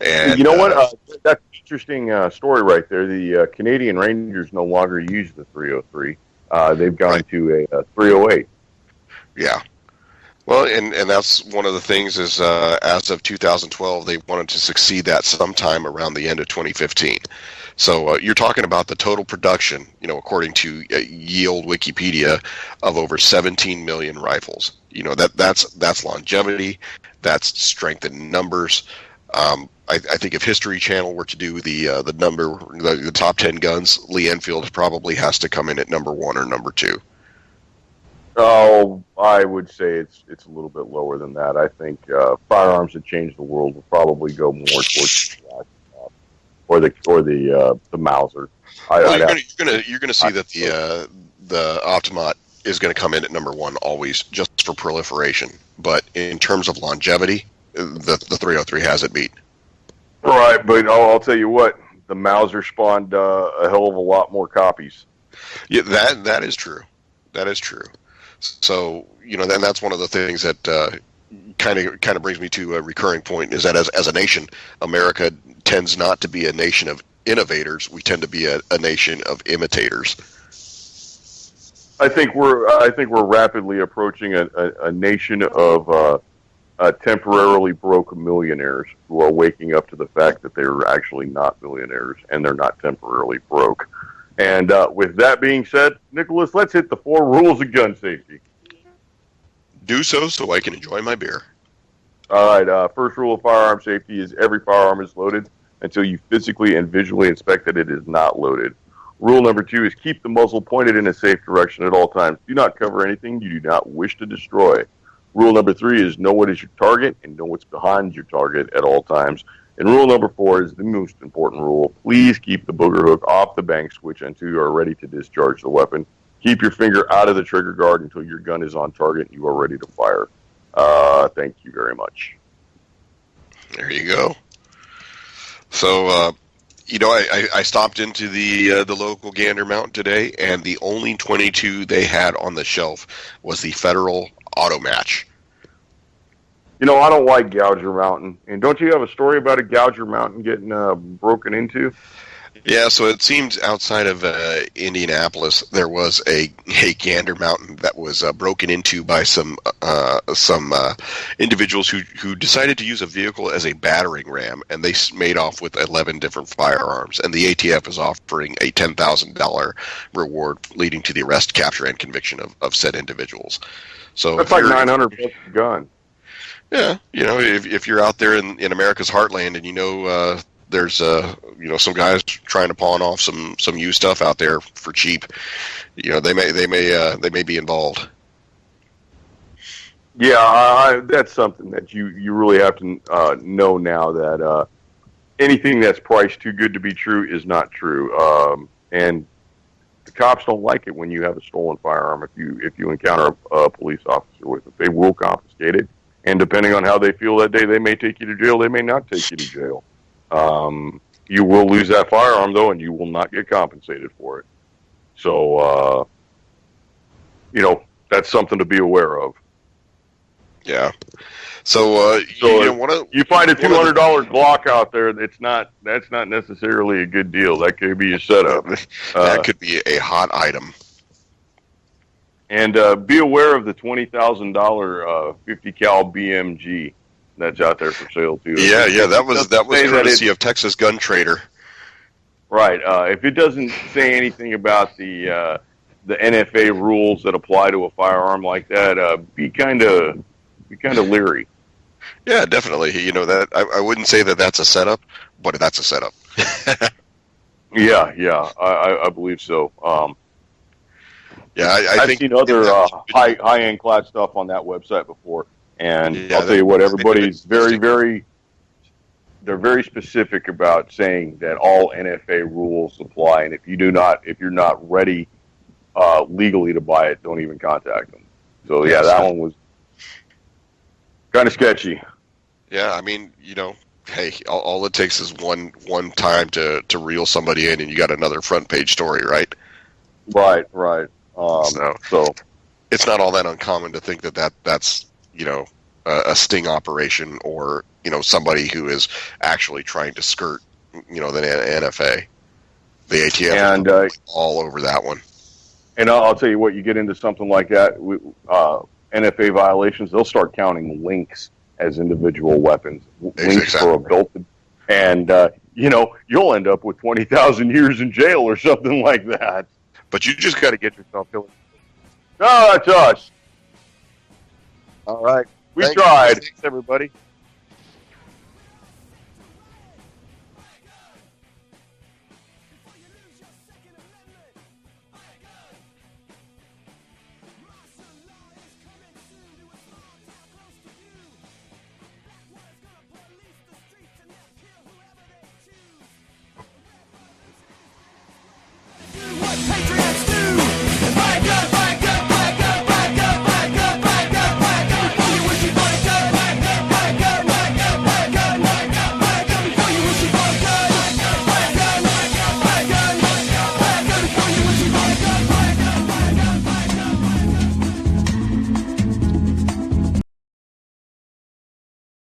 And you know what? That's an interesting story right there. The Canadian Rangers no longer use the 303. They've gone to a 308. Yeah. Well, and that's one of the things is as of 2012, they wanted to succeed that sometime around the end of 2015. So you're talking about the total production, you know, according to ye olde Wikipedia, of over 17 million rifles. You know, that's longevity, that's strength in numbers. I think if History Channel were to do the top 10 guns, Lee Enfield probably has to come in at number 1 or number 2. Oh, I would say it's a little bit lower than that. I think firearms that change the world will probably go more towards the Mauser. You're gonna see that the Optimat is going to come in at number 1 always, just for proliferation. But in terms of longevity, the 303 has it beat. Right, but I'll tell you what, the Mauser spawned a hell of a lot more copies. Yeah, that is true. That is true. So, then that's one of the things that kind of brings me to a recurring point, is that as a nation, America tends not to be a nation of innovators. We tend to be a nation of imitators. I think we're rapidly approaching a nation of temporarily broke millionaires who are waking up to the fact that they're actually not millionaires and they're not temporarily broke. And with that being said, Nicholas, let's hit the 4 rules of gun safety. Do so I can enjoy my beer. All right. First rule of firearm safety is every firearm is loaded until you physically and visually inspect that it is not loaded. Rule number 2 is keep the muzzle pointed in a safe direction at all times. Do not cover anything you do not wish to destroy. Rule number 3 is know what is your target and know what's behind your target at all times. And rule number 4 is the most important rule. Please keep the booger hook off the bang switch until you are ready to discharge the weapon. Keep your finger out of the trigger guard until your gun is on target and you are ready to fire. Thank you very much. There you go. So, I stopped into the local Gander Mountain today, and the only 22 they had on the shelf was the Federal Auto Match. I don't like Gouger Mountain. And don't you have a story about a Gouger Mountain getting broken into? Yeah, so it seems outside of Indianapolis, there was a Gander Mountain that was broken into by some individuals who decided to use a vehicle as a battering ram, and they made off with 11 different firearms. And the ATF is offering a $10,000 reward, leading to the arrest, capture, and conviction of said individuals. So that's like $900 a gun. Yeah, if you're out there in America's heartland, and there's some guys trying to pawn off some used stuff out there for cheap, they may be involved. Yeah, that's something that you really have to know now, that anything that's priced too good to be true is not true. And the cops don't like it when you have a stolen firearm. If you encounter a police officer with it, they will confiscate it. And depending on how they feel that day, they may take you to jail. They may not take you to jail. You will lose that firearm, though, and you will not get compensated for it. So, that's something to be aware of. Yeah. So, you find a $200 Glock out there, that's not necessarily a good deal. That could be a setup. That could be a hot item. And be aware of the $20,000 50 cal BMG that's out there for sale too. Yeah, that was courtesy of Texas Gun Trader. Right. If it doesn't say anything about the NFA rules that apply to a firearm like that, be kind of leery. Yeah, definitely. That I wouldn't say that that's a setup, but that's a setup. Yeah, I believe so. Yeah, I've seen other high-end clad stuff on that website before, and I'll tell you what, everybody's very they're very specific about saying that all NFA rules apply, and if you're not ready legally to buy it, don't even contact them. So yeah, that one was kind of sketchy. Yeah, I mean, hey, all it takes is one time to reel somebody in, and you got another front page story, right? Right. So it's not all that uncommon to think that's a sting operation, or somebody who is actually trying to skirt the NFA. The ATF and all over that one. And I'll tell you what, you get into something like that, NFA violations, they'll start counting links as individual weapons, links for a belted, and you'll end up with 20,000 years in jail or something like that. But you just got to get yourself killed. No, that's us. All right. We tried. Thanks, everybody.